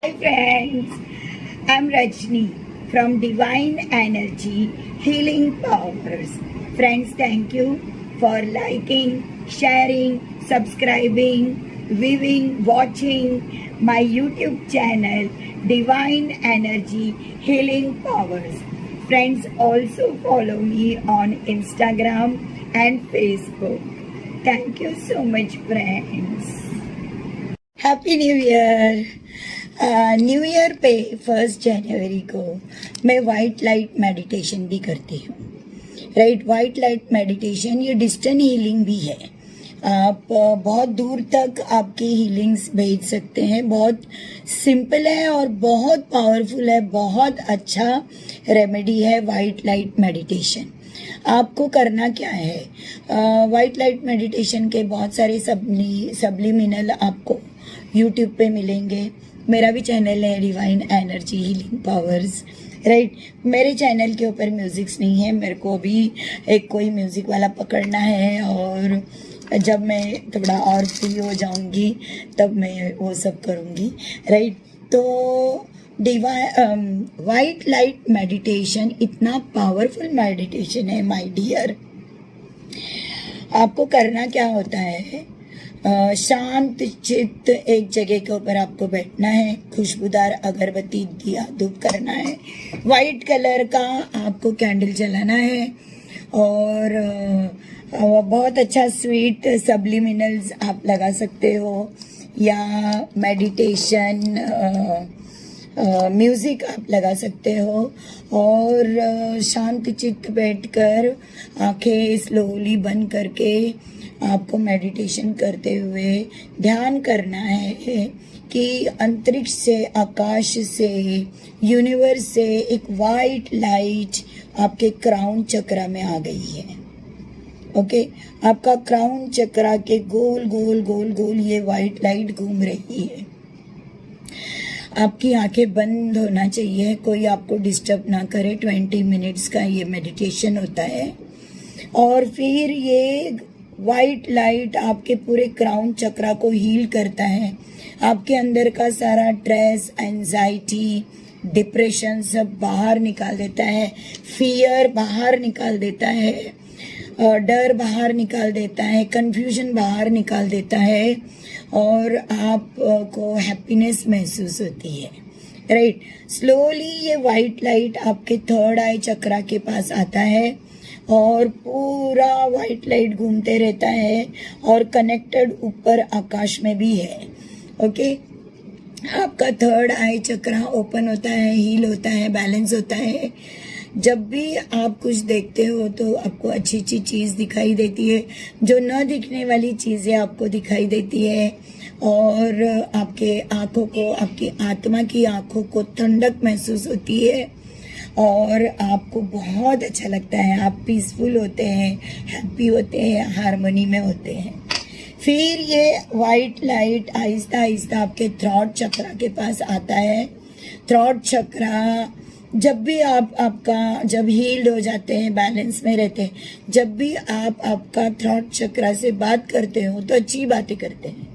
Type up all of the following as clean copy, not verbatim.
Hi friends, I'm Rajni from Divine Energy Healing Powers. Friends, thank you for liking, sharing, subscribing, viewing, watching my YouTube channel Divine Energy Healing Powers. Friends, also follow me on Instagram and Facebook. Thank you so much friends. Happy new year. New year पे 1 जनवरी को मैं white light meditation भी करती हूँ। Right, white light meditation ये distance healing भी है। आप बहुत दूर तक आपकी हीलिंग्स भेज सकते हैं। बहुत सिंपल है और बहुत पावरफुल है, बहुत अच्छा रेमेडी है वाइट लाइट मेडिटेशन। आपको करना क्या है, वाइट लाइट मेडिटेशन के बहुत सारे सब्लिमिनल आपको यूट्यूब पे मिलेंगे। मेरा भी चैनल है divine energy healing powers. Right, मेरे चैनल के ऊपर म्यूजिक्स नहीं है, मेरे को भी एक कोई म्यूज़िक वाला पकड़ना है और जब मैं थोड़ा और फ्री हो जाऊंगी तब मैं वो सब करूंगी। राइट, तो वाइट लाइट मेडिटेशन इतना पावरफुल मेडिटेशन है माय डियर। आपको करना क्या होता है, शांत चित्त एक जगह के ऊपर आपको बैठना है, खुशबूदार अगरबत्ती दिया धूप करना है, वाइट कलर का आपको कैंडल जलाना है और बहुत अच्छा स्वीट सब्लिमिनल्स आप लगा सकते हो या मेडिटेशन म्यूज़िक आप लगा सकते हो और शांत चित्त बैठकर आंखें स्लोली बंद करके आपको मेडिटेशन करते हुए ध्यान करना है कि अंतरिक्ष से, आकाश से, यूनिवर्स से एक वाइट लाइट आपके क्राउन चक्रा में आ गई है। ओके, आपका क्राउन चक्रा के गोल गोल गोल गोल ये वाइट लाइट घूम रही है। आपकी आंखें बंद होना चाहिए, कोई आपको डिस्टर्ब ना करे। 20 मिनट्स का ये मेडिटेशन होता है और फिर ये वाइट लाइट आपके पूरे क्राउन चक्रा को हील करता है। आपके अंदर का सारा स्ट्रेस, एंजाइटी, डिप्रेशन सब बाहर निकाल देता है, फियर बाहर निकाल देता है, डर बाहर निकाल देता है, कंफ्यूजन बाहर निकाल देता है और आपको हैप्पीनेस महसूस होती है। राइट, स्लोली ये वाइट लाइट आपके थर्ड आई चक्रा के पास आता है और पूरा वाइट लाइट घूमते रहता है और कनेक्टेड ऊपर आकाश में भी है। ओके, आपका थर्ड आई चक्रा ओपन होता है, हील होता है, बैलेंस होता है। जब भी आप कुछ देखते हो तो आपको अच्छी अच्छी चीज़ दिखाई देती है, जो न दिखने वाली चीज़ें आपको दिखाई देती है और आपके आँखों को, आपकी आत्मा की आँखों को ठंडक महसूस होती है और आपको बहुत अच्छा लगता है। आप पीसफुल होते हैं, हैप्पी होते हैं, हार्मनी में होते हैं। फिर ये वाइट लाइट आहिस्ता आहिस्ता आपके थ्रॉट चक्रा के पास आता है। थ्रॉट चक्रा जब भी आपका जब हील्ड हो जाते हैं, बैलेंस में रहते हैं, जब भी आप आपका थ्रॉट चक्रा से बात करते हो तो अच्छी बातें करते हैं।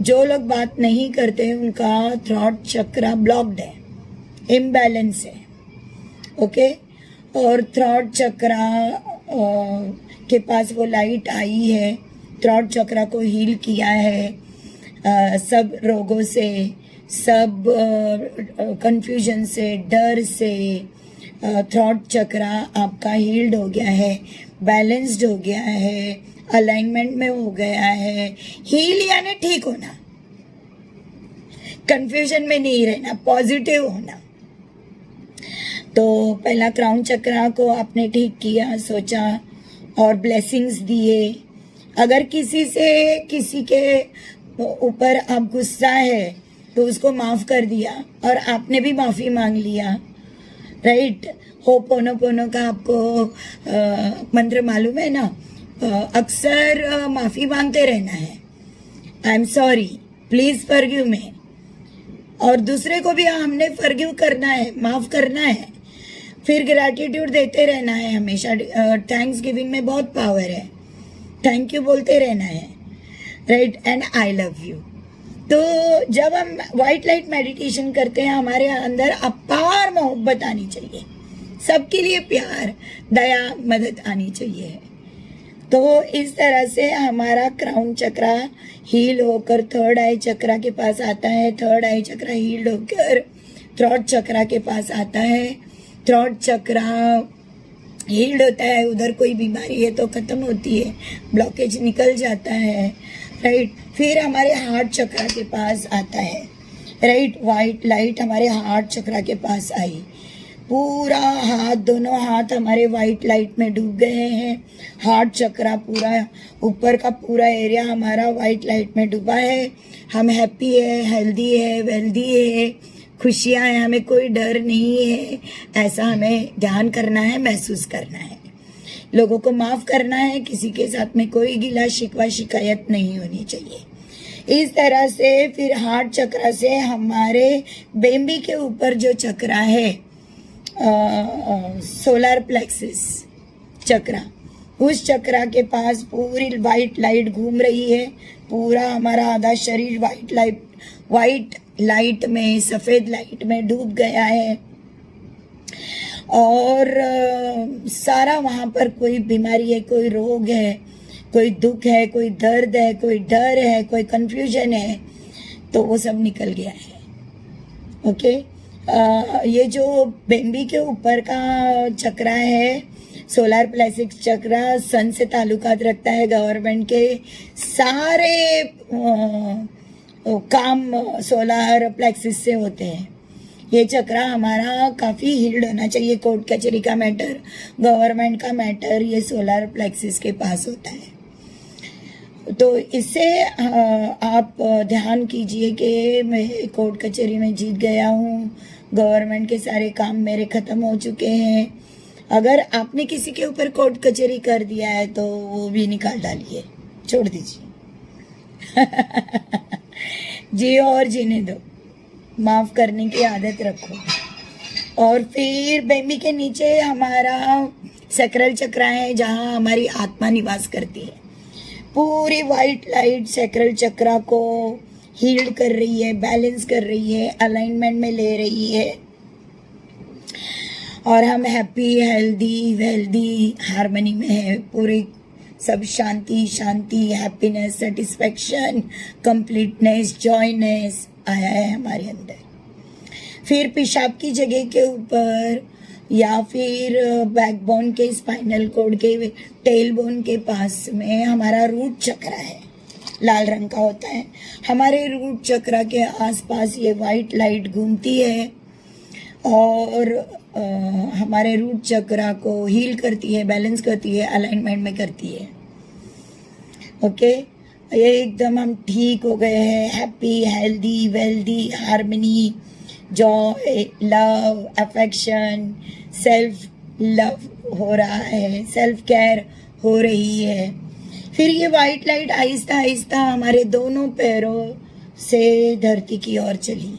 जो लोग बात नहीं करते उनका थ्रॉट चक्रा ब्लॉक्ड है, इम्बैलेंस है। ओके, और थ्रॉट चक्रा के पास वो लाइट आई है, थ्रॉट चक्रा को हील किया है सब रोगों से, सब कंफ्यूजन से, डर से। थ्रॉट चक्रा आपका हील्ड हो गया है, बैलेंस्ड हो गया है, अलाइनमेंट में हो गया है। हील यानी ठीक होना, कंफ्यूजन में नहीं रहना, पॉजिटिव होना। तो पहला क्राउन चक्रा को आपने ठीक किया, सोचा और ब्लेसिंग्स दिए। अगर किसी के ऊपर आप गुस्सा है तो उसको माफ कर दिया और आपने भी माफी मांग लिया। राइट, होपोनोपोनो का आपको मंत्र मालूम है ना, अक्सर माफी मांगते रहना है, I am sorry, please forgive me, और दूसरे को भी हमने फॉरगिव करना है, माफ करना है। फिर ग्रैटिट्यूड देते रहना है हमेशा। थैंक्स गिविंग में बहुत पावर है, थैंक यू बोलते रहना है। Right, and I love you. तो जब हम वाइट लाइट मेडिटेशन करते हैं, हमारे अंदर अपार मोहब्बत आनी चाहिए, सबके लिए प्यार, दया, मदद आनी चाहिए। तो इस तरह से हमारा क्राउन चक्रा हील होकर थर्ड आई चक्रा के पास आता है, थर्ड आई चक्रा हील होकर थ्रोट चक्रा के पास आता है, थ्रोट चक्रा हील्ड होता है, उधर कोई बीमारी है तो खत्म होती है, ब्लॉकेज निकल जाता है, राइट। फिर हमारे हार्ट चक्रा के पास आता है, राइट। वाइट लाइट हमारे हार्ट चक्रा के पास आई, पूरा हाथ, दोनों हाथ हमारे वाइट लाइट में डूब गए हैं। हार्ट चक्रा पूरा ऊपर का पूरा एरिया हमारा वाइट लाइट में डूबा है। हम हैप्पी है, हेल्दी है, वेल्दी है, खुशियाँ हैं, हमें कोई डर नहीं है। ऐसा हमें ध्यान करना है, महसूस करना है, लोगों को माफ़ करना है, किसी के साथ में कोई गिला शिकवा शिकायत नहीं होनी चाहिए। इस तरह से फिर हार्ट चक्रा से हमारे बेम्बी के ऊपर जो चक्रा है, सोलर प्लेक्सिस चक्रा, उस चक्रा के पास पूरी वाइट लाइट घूम रही है। पूरा हमारा आधा शरीर वाइट लाइट में, सफ़ेद लाइट में डूब गया है। और सारा वहाँ पर कोई बीमारी है, कोई रोग है, कोई दुख है, कोई दर्द है, कोई डर है, कोई कंफ्यूजन है, तो वो सब निकल गया है। ओके। ये जो बेम्बी के ऊपर का चक्रा है, सोलर प्लेक्सिस चक्रा, सन से ताल्लुकात रखता है। गवर्नमेंट के सारे काम सोलर प्लेक्सिस से होते हैं। ये चक्रा हमारा काफ़ी हील्ड होना चाहिए। कोर्ट कचहरी का मैटर, गवर्नमेंट का मैटर, ये सोलर प्लेक्सिस के पास होता है। तो इससे आप ध्यान कीजिए कि मैं कोर्ट कचहरी में जीत गया हूँ, गवर्नमेंट के सारे काम मेरे ख़त्म हो चुके हैं। अगर आपने किसी के ऊपर कोर्ट कचहरी कर दिया है तो वो भी निकाल डालिए, छोड़ दीजिए। जियो और जीने दो, माफ़ करने की आदत रखो। और फिर बेम्बी के नीचे हमारा सैक्रल चक्रा है, जहाँ हमारी आत्मा निवास करती है। पूरी वाइट लाइट सैक्रल चक्रा को हील्ड कर रही है, बैलेंस कर रही है, अलाइनमेंट में ले रही है। और हम हैप्पी, हेल्दी, वेल्दी, हार्मनी में है। पूरी सब शांति शांति, हैप्पीनेस, सेटिस्फैक्शन, कंप्लीटनेस, जॉयनेस आया है हमारे अंदर। फिर पेशाब की जगह के ऊपर या फिर बैकबोन के, स्पाइनल कॉर्ड के, टेल बोन के पास में हमारा रूट चक्रा है, लाल रंग का होता है। हमारे रूट चक्रा के आसपास ये वाइट लाइट घूमती है और हमारे रूट चक्रा को हील करती है, बैलेंस करती है, अलाइनमेंट में करती है। ओके। ये एकदम हम ठीक हो गए हैं, happy, healthy, wealthy, harmony, Joy, love, affection, self love हो रहा है, सेल्फ केयर हो रही है। फिर ये वाइट लाइट आहिस्ता आहिस्ता हमारे दोनों पैरों से धरती की ओर चली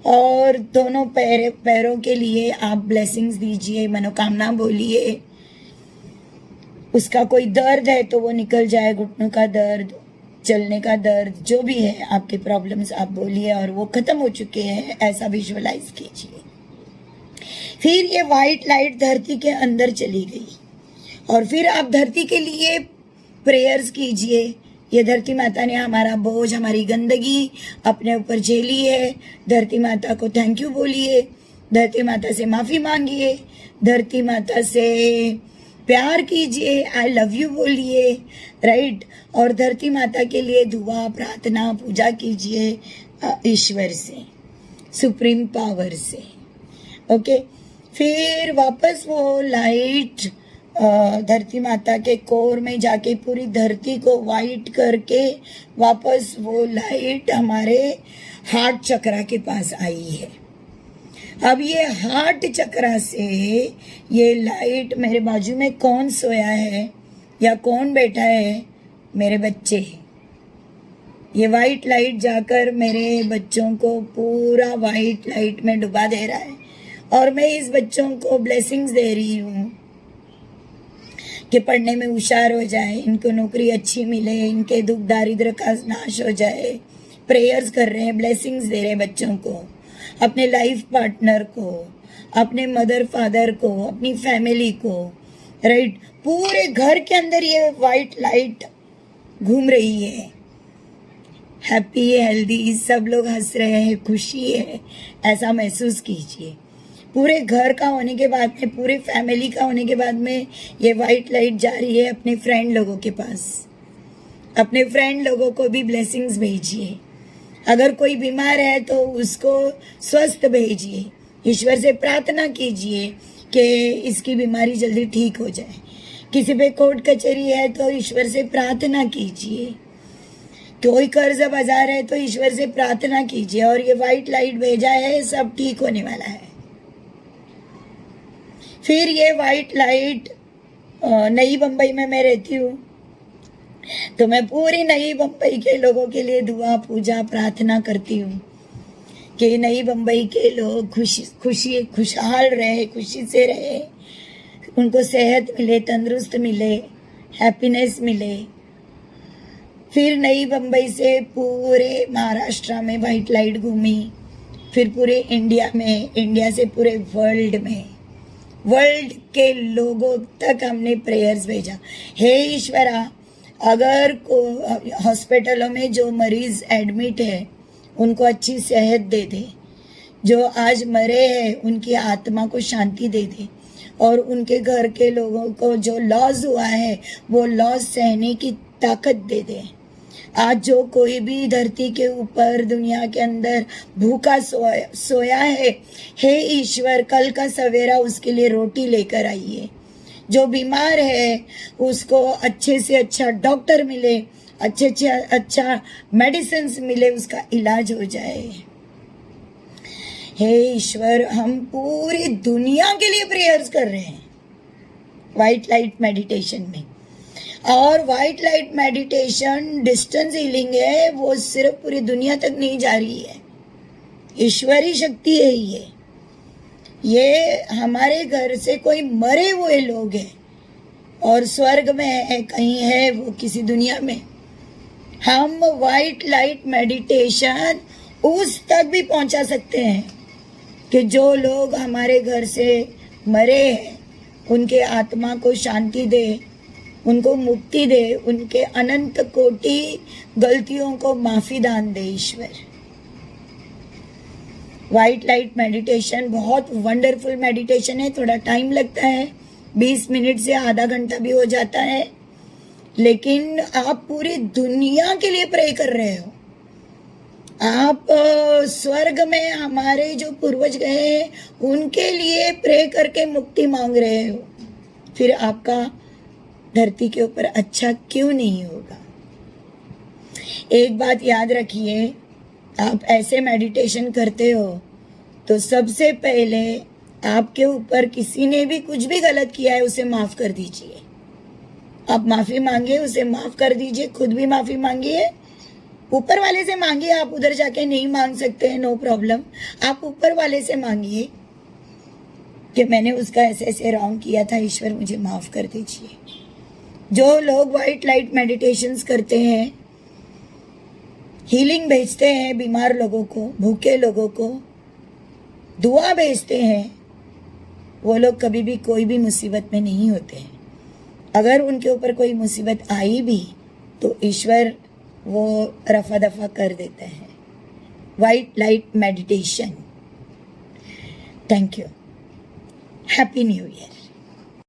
और दोनों पैरों के लिए आप ब्लेसिंग्स दीजिए, मनोकामना बोलिए। उसका कोई दर्द है तो वो निकल जाए, घुटनों का दर्द, चलने का दर्द, जो भी है आपके प्रॉब्लम्स आप बोलिए और वो ख़त्म हो चुके हैं, ऐसा विजुअलाइज कीजिए। फिर ये वाइट लाइट धरती के अंदर चली गई और फिर आप धरती के लिए प्रेयर्स कीजिए। ये धरती माता ने हमारा बोझ, हमारी गंदगी अपने ऊपर झेली है। धरती माता को थैंक यू बोलिए, धरती माता से माफ़ी मांगिए, धरती माता से प्यार कीजिए, आई लव यू बोलिए, राइट। और धरती माता के लिए दुआ, प्रार्थना, पूजा कीजिए ईश्वर से, सुप्रीम पावर से। ओके। फिर वापस वो लाइट धरती माता के कोर में जाके पूरी धरती को वाइट करके वापस वो लाइट हमारे हार्ट चक्रा के पास आई है। अब ये हार्ट चक्रा से ये लाइट, मेरे बाजू में कौन सोया है या कौन बैठा है? मेरे बच्चे। ये वाइट लाइट जाकर मेरे बच्चों को पूरा वाइट लाइट में डुबा दे रहा है और मैं इस बच्चों को ब्लेसिंग्स दे रही हूँ कि पढ़ने में होशियार हो जाए, इनको नौकरी अच्छी मिले, इनके दुख दारिद्र का नाश हो जाए, प्रेयर्स कर रहे हैं, ब्लेसिंग्स दे रहे हैं बच्चों को, अपने लाइफ पार्टनर को, अपने मदर फादर को, अपनी फैमिली को, राइट। पूरे घर के अंदर ये वाइट लाइट घूम रही है, हैप्पी है, हेल्दी, सब लोग हंस रहे हैं, खुशी है, ऐसा महसूस कीजिए। पूरे घर का होने के बाद में, पूरे फैमिली का होने के बाद में ये वाइट लाइट जा रही है अपने फ्रेंड लोगों के पास। अपने फ्रेंड लोगों को भी ब्लेसिंग्स भेजिए। अगर कोई बीमार है तो उसको स्वस्थ भेजिए। ईश्वर से प्रार्थना कीजिए कि इसकी बीमारी जल्दी ठीक हो जाए। किसी पे कोर्ट कचहरी है तो ईश्वर से प्रार्थना कीजिए। कोई कर्ज बाजार है तो ईश्वर से प्रार्थना कीजिए। और ये वाइट लाइट भेजा है, सब ठीक होने वाला है। फिर ये वाइट लाइट, नई बम्बई में मैं रहती हूँ, तो मैं पूरी नई बम्बई के लोगों के लिए दुआ पूजा प्रार्थना करती हूँ कि नई बम्बई के लोग खुशहाल रहे, खुशी से रहे, उनको सेहत मिले, तंदुरुस्त मिले, हैप्पीनेस मिले। फिर नई बम्बई से पूरे महाराष्ट्र में वाइट लाइट घूमी, फिर पूरे इंडिया में, इंडिया से पूरे वर्ल्ड में, वर्ल्ड के लोगों तक हमने प्रेयर्स भेजा। हे ईश्वरा, अगर हॉस्पिटलों में जो मरीज एडमिट है उनको अच्छी सेहत दे दे, जो आज मरे हैं उनकी आत्मा को शांति दे दे, और उनके घर के लोगों को जो लॉस हुआ है वो लॉस सहने की ताकत दे दे। आज जो कोई भी धरती के ऊपर, दुनिया के अंदर भूखा सोया है, हे ईश्वर, कल का सवेरा उसके लिए रोटी लेकर आइए। जो बीमार है उसको अच्छे से अच्छा डॉक्टर मिले, अच्छे से अच्छा मेडिसिन मिले, उसका इलाज हो जाए। हे ईश्वर, हम पूरी दुनिया के लिए प्रेयर्स कर रहे हैं वाइट लाइट मेडिटेशन में। और white light meditation distance healing है, वो सिर्फ पूरी दुनिया तक नहीं जा रही है, ईश्वरी शक्ति है ये हमारे घर से कोई मरे हुए लोग हैं और स्वर्ग में है, कहीं है वो किसी दुनिया में। हम वाइट लाइट मेडिटेशन उस तक भी पहुंचा सकते हैं कि जो लोग हमारे घर से मरे हैं उनके आत्मा को शांति दे, उनको मुक्ति दे, उनके अनंत कोटि गलतियों को माफी दान दे ईश्वर। वाइट लाइट मेडिटेशन बहुत वंडरफुल मेडिटेशन है। थोड़ा टाइम लगता है, 20 मिनट से आधा घंटा भी हो जाता है, लेकिन आप पूरी दुनिया के लिए प्रे कर रहे हो। आप स्वर्ग में हमारे जो पूर्वज गए हैं उनके लिए प्रे करके मुक्ति मांग रहे हो। फिर आपका धरती के ऊपर अच्छा क्यों नहीं होगा? एक बात याद रखिए, आप ऐसे मेडिटेशन करते हो तो सबसे पहले आपके ऊपर किसी ने भी कुछ भी गलत किया है उसे माफ कर दीजिए। आप माफी मांगिए, उसे माफ कर दीजिए, खुद भी माफी मांगिए, ऊपर वाले से मांगिए। आप उधर जाके नहीं मांग सकते हैं, नो प्रॉब्लम, आप ऊपर वाले से मांगिए कि मैंने उसका ऐसे ऐसे रॉन्ग किया था, ईश्वर मुझे माफ कर दीजिए। जो लोग वाइट लाइट मेडिटेशंस करते हैं, हीलिंग भेजते हैं बीमार लोगों को, भूखे लोगों को दुआ भेजते हैं, वो लोग कभी भी कोई भी मुसीबत में नहीं होते हैं। अगर उनके ऊपर कोई मुसीबत आई भी तो ईश्वर वो रफा दफा कर देते हैं। White light meditation. Thank you. Happy new year.